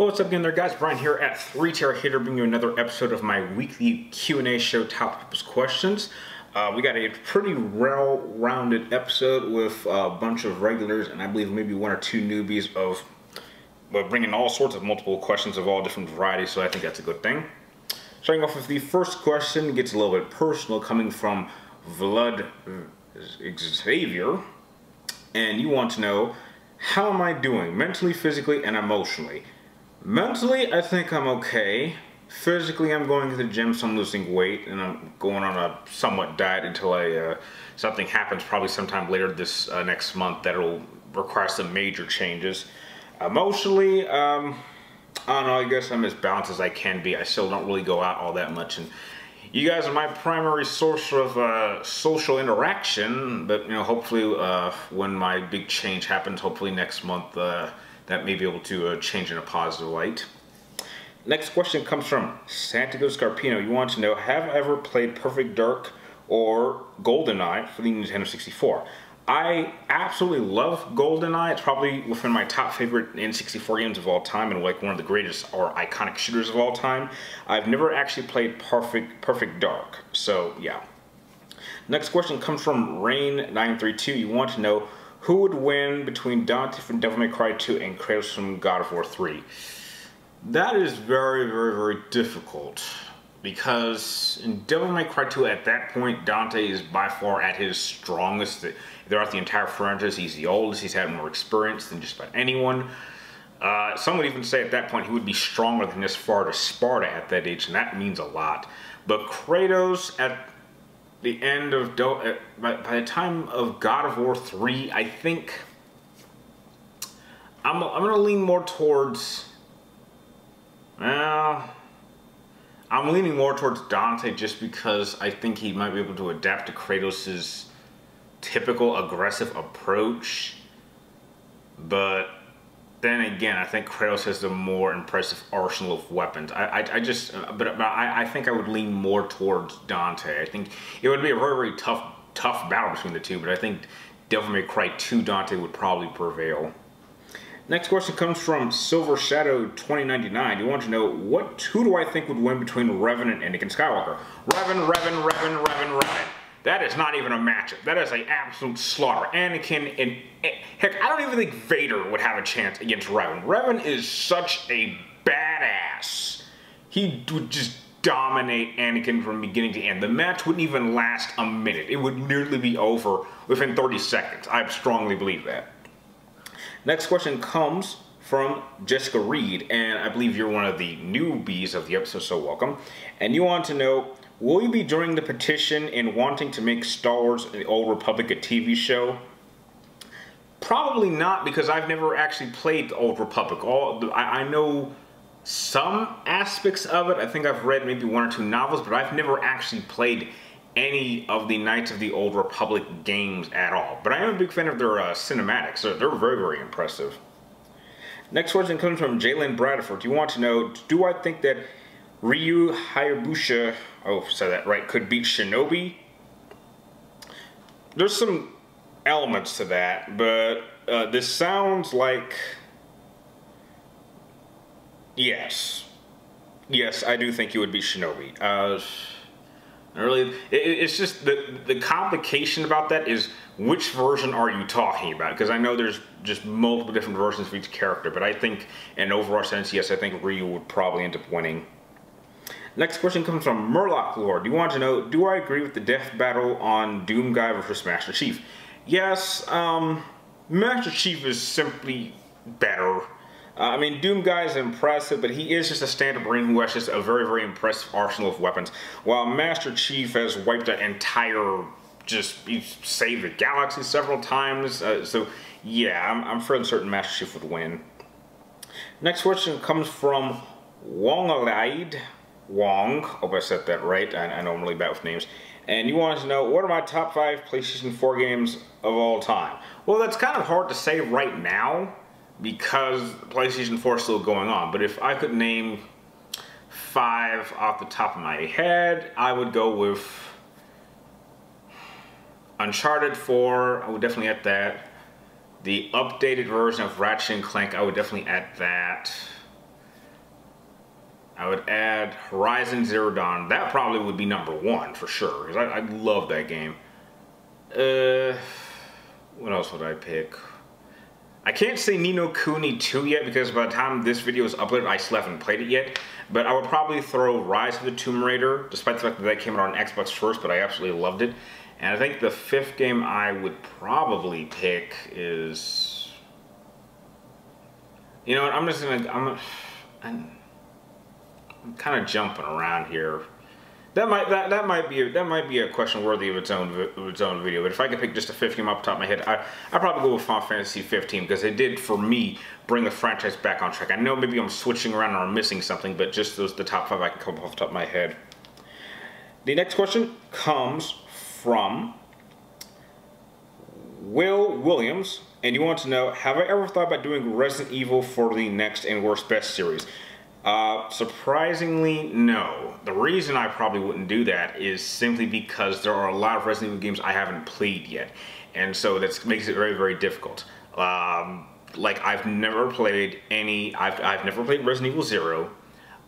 Well, what's up again there, guys? Brian here at 3-Tier Hitter, bringing you another episode of my weekly Q&A show, Top People's Questions. We got a pretty well-rounded episode with a bunch of regulars and I believe maybe one or two newbies of bringing all sorts of multiple questions of all different varieties, so I think that's a good thing. Starting off with the first question, it gets a little bit personal, coming from Vlad Xavier, and you want to know, how am I doing mentally, physically, and emotionally? Mentally, I think I'm okay. Physically, I'm going to the gym, so I'm losing weight, and I'm going on a somewhat diet until something happens probably sometime later this next month that'll require some major changes. Emotionally, I don't know, I guess I'm as balanced as I can be. I still don't really go out all that much, and you guys are my primary source of social interaction, but hopefully when my big change happens, hopefully next month, that may be able to change in a positive light. Next question comes from Santaco Scarpino. You want to know, have I ever played Perfect Dark or GoldenEye for the Nintendo 64? I absolutely love GoldenEye. It's probably within my top favorite N64 games of all time and like one of the greatest or iconic shooters of all time. I've never actually played Perfect Dark, so yeah. Next question comes from Rain932. You want to know, who would win between Dante from Devil May Cry 2 and Kratos from God of War 3? That is very, very, very difficult, because in Devil May Cry 2 at that point, Dante is by far at his strongest throughout the entire franchise. He's the oldest, he's had more experience than just about anyone. Some would even say at that point he would be stronger than this far to Sparta at that age, and that means a lot. But Kratos at the end of by the time of God of War 3, I think I'm gonna lean more towards. I'm leaning more towards Dante just because I think he might be able to adapt to Kratos' typical aggressive approach. But then again, I think Kratos has the more impressive arsenal of weapons. I think I would lean more towards Dante. I think it would be a very, very tough battle between the two, but I think Devil May Cry 2 Dante would probably prevail. Next question comes from Silver Shadow 2099. You want to know, who do I think would win between Revan and Anakin Skywalker? Revan. That is not even a matchup. That is an absolute slaughter. Anakin and heck, I don't even think Vader would have a chance against Revan. Revan is such a badass. He would just dominate Anakin from beginning to end. The match wouldn't even last a minute. It would nearly be over within 30 seconds. I strongly believe that. Next question comes from Jessica Reid, and I believe you're one of the newbies of the episode, so welcome. And you want to know, will you be joining the petition in wanting to make Star Wars The Old Republic a TV show? Probably not, because I've never actually played The Old Republic. I know some aspects of it. I think I've read maybe one or two novels, but I've never actually played any of the Knights of the Old Republic games at all. But I am a big fan of their cinematics. So they're very, very impressive. Next question comes from Jalen Bradford. You want to know, do I think that Ryu Hayabusa, said that right, could beat Shinobi? There's some elements to that, but this sounds like yes. Yes, I do think he would beat Shinobi. Really, it's just the complication about that is, which version are you talking about? Because I know there's just multiple different versions for each character, but I think in an overall sense, yes, I think Ryu would probably end up winning. Next question comes from Merlok Floor. Do you want to know, do I agree with the death battle on Doom Guy versus Master Chief? Yes, Master Chief is simply better. I mean, Doom Guy is impressive, but he is just a stand-up Marine who has just a very, very impressive arsenal of weapons, while Master Chief has wiped an entire, he's saved the galaxy several times, so yeah, I'm fairly certain Master Chief would win. Next question comes from Wallalight Wong. Hope I said that right. I know I'm really bad with names. And you want to know, what are my top 5 PlayStation 4 games of all time? Well, that's kind of hard to say right now, because PlayStation 4 is still going on. But if I could name 5 off the top of my head, I would go with Uncharted 4. I would definitely add that. The updated version of Ratchet & Clank, I would definitely add that. I would add Horizon Zero Dawn. That probably would be number 1 for sure, because I love that game. What else would I pick? I can't say Ni no Kuni 2 yet, because by the time this video is uploaded, I still haven't played it yet. But I would probably throw Rise of the Tomb Raider, despite the fact that came out on Xbox first, but I absolutely loved it. And I think the 5th game I would probably pick is... You know what, I'm just gonna... I'm kind of jumping around here. That might be a question worthy of its own video. But if I could pick just a 5th game off the top of my head, I'd probably go with Final Fantasy 15, because it did for me bring the franchise back on track. I know maybe I'm switching around or I'm missing something, but just the top 5 I can come off the top of my head. The next question comes from Will Williams, and you want to know, have I ever thought about doing Resident Evil for the next and worst best series? Surprisingly, no. The reason I probably wouldn't do that is simply because there are a lot of Resident Evil games I haven't played yet, and so that makes it very, very difficult. Like, I've never played any. I've never played Resident Evil 0.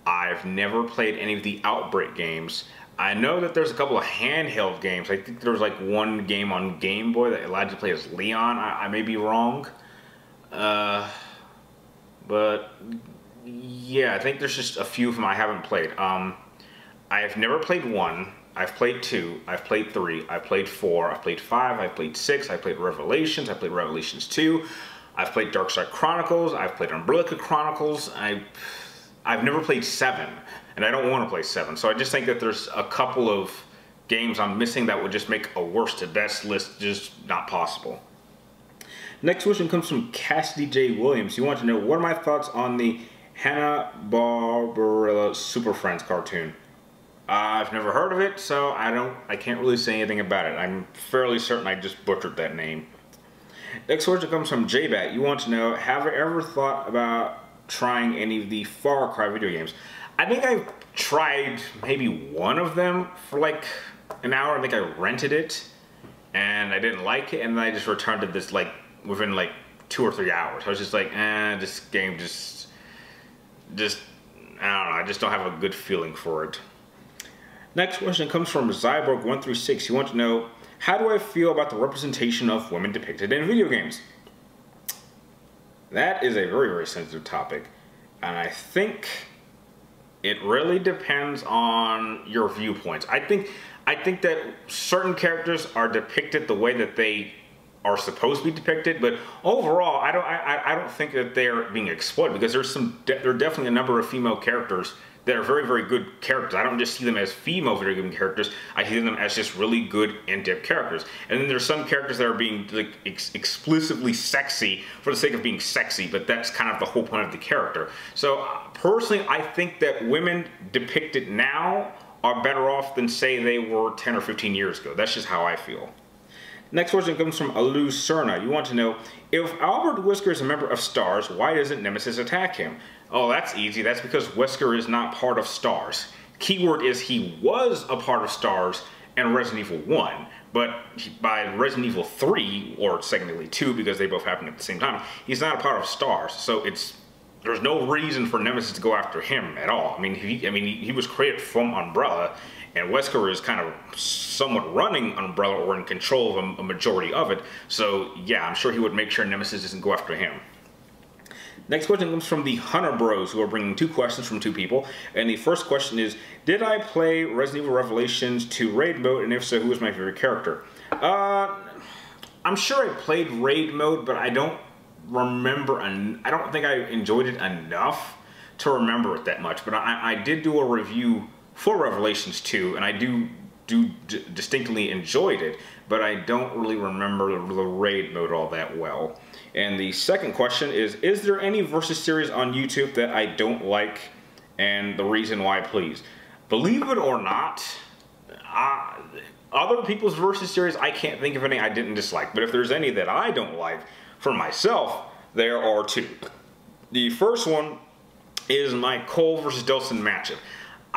I've never played any of the Outbreak games. I know that there's a couple of handheld games. I think there was like one game on Game Boy that allowed you to play as Leon. I may be wrong, but yeah, I think there's just a few of them I haven't played. I have never played 1. I've played 2. I've played 3. I've played 4. I've played 5. I've played 6. I've played Revelations. I've played Revelations 2. I've played Darkside Chronicles. I've played Umbrella Chronicles. I've never played 7, and I don't want to play 7. So I just think that there's a couple of games I'm missing that would just make a worst to best list just not possible. Next question comes from Cassidy J. Williams. You want to know, what are my thoughts on the Hanna-Barbera Super Friends cartoon? I've never heard of it, so I can't really say anything about it. I'm fairly certain I just butchered that name. Next question comes from JBat. You want to know, have I ever thought about trying any of the Far Cry video games? I think I've tried maybe one of them for like an hour. I think I rented it, and I didn't like it, and then I just returned it this like within like 2 or 3 hours. I was just like, this game just I don't know, I just don't have a good feeling for it. Next question comes from Cyborg 136. You want to know, how do I feel about the representation of women depicted in video games? That is a very, very sensitive topic, and I think it really depends on your viewpoints. I think that certain characters are depicted the way that they are supposed to be depicted, but overall, I don't think that they're being exploited, because there are definitely a number of female characters that are very, very good characters. I don't just see them as female video game characters. I see them as just really good in-depth characters. And then there's some characters that are being like explicitly sexy for the sake of being sexy, but that's kind of the whole point of the character. So personally, I think that women depicted now are better off than say they were 10 or 15 years ago. That's just how I feel. Next question comes from Alu Cerna. You want to know, if Albert Wesker is a member of STARS, why doesn't Nemesis attack him? Oh, that's easy. That's because Wesker is not part of STARS. Keyword is he was a part of STARS in Resident Evil 1, but by Resident Evil 3, or technically 2, because they both happened at the same time, he's not a part of STARS. So there's no reason for Nemesis to go after him at all. I mean, he was created from Umbrella, and Wesker is kind of somewhat running Umbrella, or in control of a majority of it. So yeah, I'm sure he would make sure Nemesis doesn't go after him. Next question comes from the Hunter Bros, who are bringing 2 questions from 2 people. And the first question is, did I play Resident Evil Revelations 2 Raid mode, and if so, who was my favorite character? I'm sure I played Raid mode, but I don't remember, I don't think I enjoyed it enough to remember it that much. But I did do a review for Revelations 2, and I distinctly enjoyed it, but I don't really remember the Raid mode all that well. And the second question is there any versus series on YouTube that I don't like, and the reason why, please? Believe it or not, other people's versus series, I can't think of any I didn't dislike, but if there's any that I don't like for myself, there are 2. The first one is my Cole versus Delson matchup.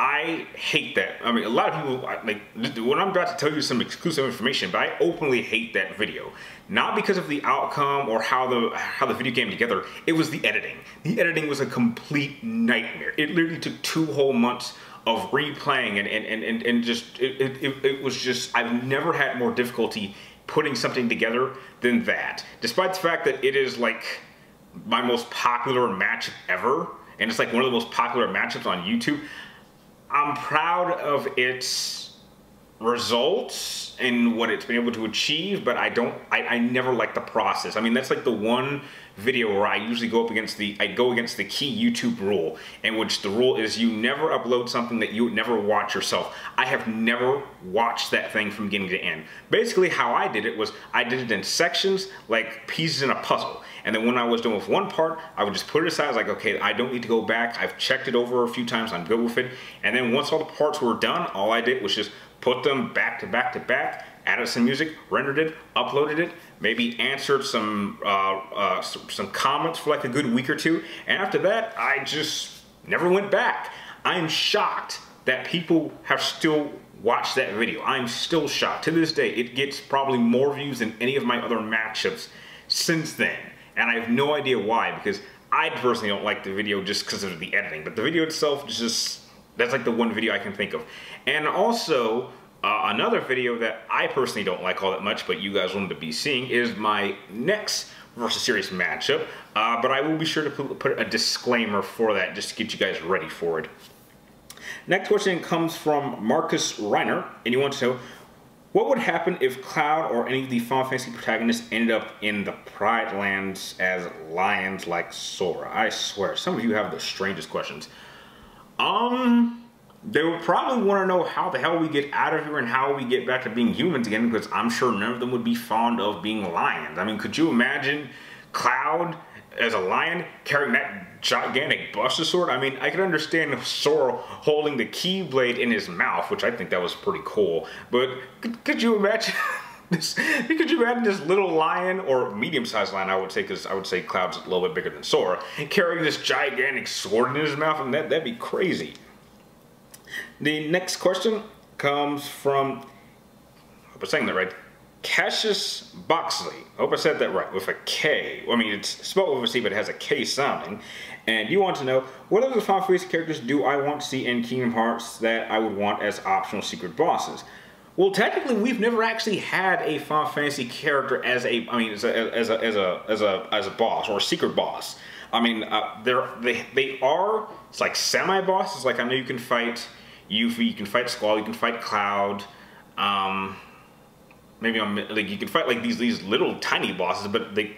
I hate that. I mean, a lot of people, like, when I'm about to tell you some exclusive information, but I openly hate that video. Not because of the outcome or how the video came together, it was the editing. The editing was a complete nightmare. It literally took 2 whole months of replaying and just, it was just, I've never had more difficulty putting something together than that. Despite the fact that it is like my most popular match ever, and it's like one of the most popular matchups on YouTube, I'm proud of its results and what it's been able to achieve, but I never like the process. I mean, that's like the one video where I usually go against the key YouTube rule, in which the rule is you never upload something that you would never watch yourself. I have never watched that thing from beginning to end. Basically, how I did it was I did it in sections, like pieces in a puzzle. And then when I was done with one part, I would just put it aside. I was like, okay, I don't need to go back. I've checked it over a few times. I'm good with it. And then once all the parts were done, all I did was just put them back to back to back, added some music, rendered it, uploaded it, maybe answered some comments for like a good week or two. And after that, I just never went back. I'm shocked that people have still watched that video. I'm still shocked. To this day, it gets probably more views than any of my other matchups since then. And I have no idea why, because I personally don't like the video just because of the editing. But the video itself just, that's like the one video I can think of. And also, another video that I personally don't like all that much, but you guys wanted to be seeing, is my next versus series matchup. But I will be sure to put a disclaimer for that, just to get you guys ready for it. Next question comes from Marcus Reiner, and he wants to know, what would happen if Cloud or any of the Final Fantasy protagonists ended up in the Pride Lands as lions like Sora? I swear, some of you have the strangest questions. They would probably want to know how the hell we get out of here and how we get back to being humans again, because I'm sure none of them would be fond of being lions. I mean, could you imagine Cloud as a lion carrying that gigantic Buster Sword? I mean, I could understand Sora holding the Keyblade in his mouth, which I think that was pretty cool. But could you imagine this? Could you imagine this little lion, or medium-sized lion, I would say, because I would say Cloud's a little bit bigger than Sora, carrying this gigantic sword in his mouth? And that'd be crazy. The next question comes from, I hope I'm saying that right, Cassius Boxley. I hope I said that right, with a K. I mean, it's spelled with a C, but it has a K sounding. And you want to know, what other Final Fantasy characters do I want to see in Kingdom Hearts that I would want as optional secret bosses? Well, technically, we've never actually had a Final Fantasy character as a, I mean, as a boss or a secret boss. I mean, they are, it's like semi-bosses. Like, I know you can fight Yuffie, you can fight Squall, you can fight Cloud. Maybe like you can fight like these little tiny bosses, but they,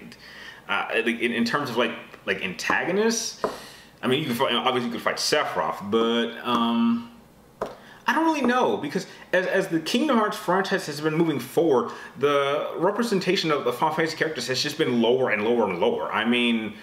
in terms of like antagonists, I mean, you can fight, obviously you could fight Sephiroth, but I don't really know, because as the Kingdom Hearts franchise has been moving forward, the representation of the Final Fantasy characters has just been lower and lower and lower. I mean,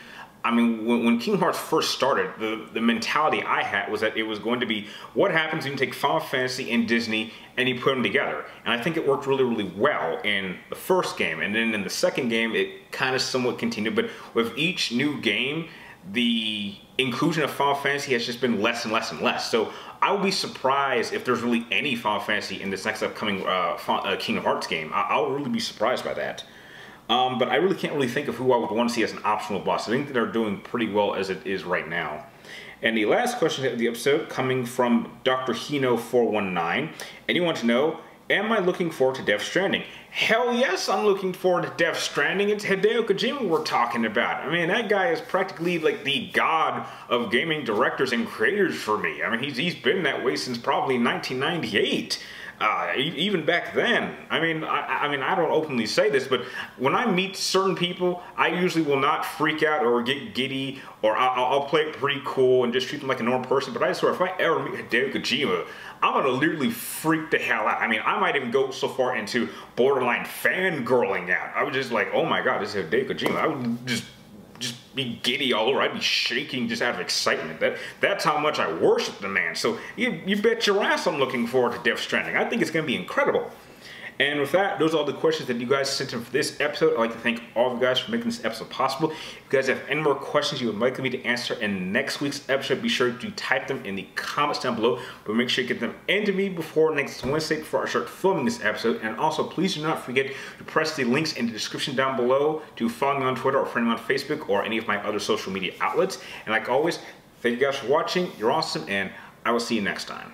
when Kingdom Hearts first started, the mentality I had was that it was going to be, what happens when you take Final Fantasy and Disney and you put them together? And I think it worked really, really well in the first game. And then in the second game, it kind of somewhat continued. But with each new game, the inclusion of Final Fantasy has just been less and less and less. So I would be surprised if there's really any Final Fantasy in this next upcoming Kingdom Hearts game. I'll really be surprised by that. But I really can't really think of who I would want to see as an optional boss. I think that they're doing pretty well as it is right now. And the last question of the episode coming from Dr. Hino419. And you want to know, am I looking forward to Death Stranding? Hell yes, I'm looking forward to Death Stranding. It's Hideo Kojima we're talking about. I mean, that guy is practically like the god of gaming directors and creators for me. I mean, he's been that way since probably 1998. Even back then. I mean, I don't openly say this, but when I meet certain people, I usually will not freak out or get giddy, or I'll play it pretty cool and just treat them like a normal person. But I swear, if I ever meet Hideo Kojima, I'm gonna literally freak the hell out. I mean, I might even go so far into borderline fangirling out. I was just like, oh my god, this is Hideo Kojima. I would just be giddy all over. I'd be shaking just out of excitement. That's how much I worship the man. So you bet your ass I'm looking forward to Death Stranding. I think it's going to be incredible. And with that, those are all the questions that you guys sent in for this episode. I'd like to thank all of you guys for making this episode possible. If you guys have any more questions you would like me to answer in next week's episode, be sure to type them in the comments down below. But make sure you get them into me before next Wednesday, before I start filming this episode. And also, please do not forget to press the links in the description down below to follow me on Twitter or friend me on Facebook or any of my other social media outlets. And like always, thank you guys for watching. You're awesome, and I will see you next time.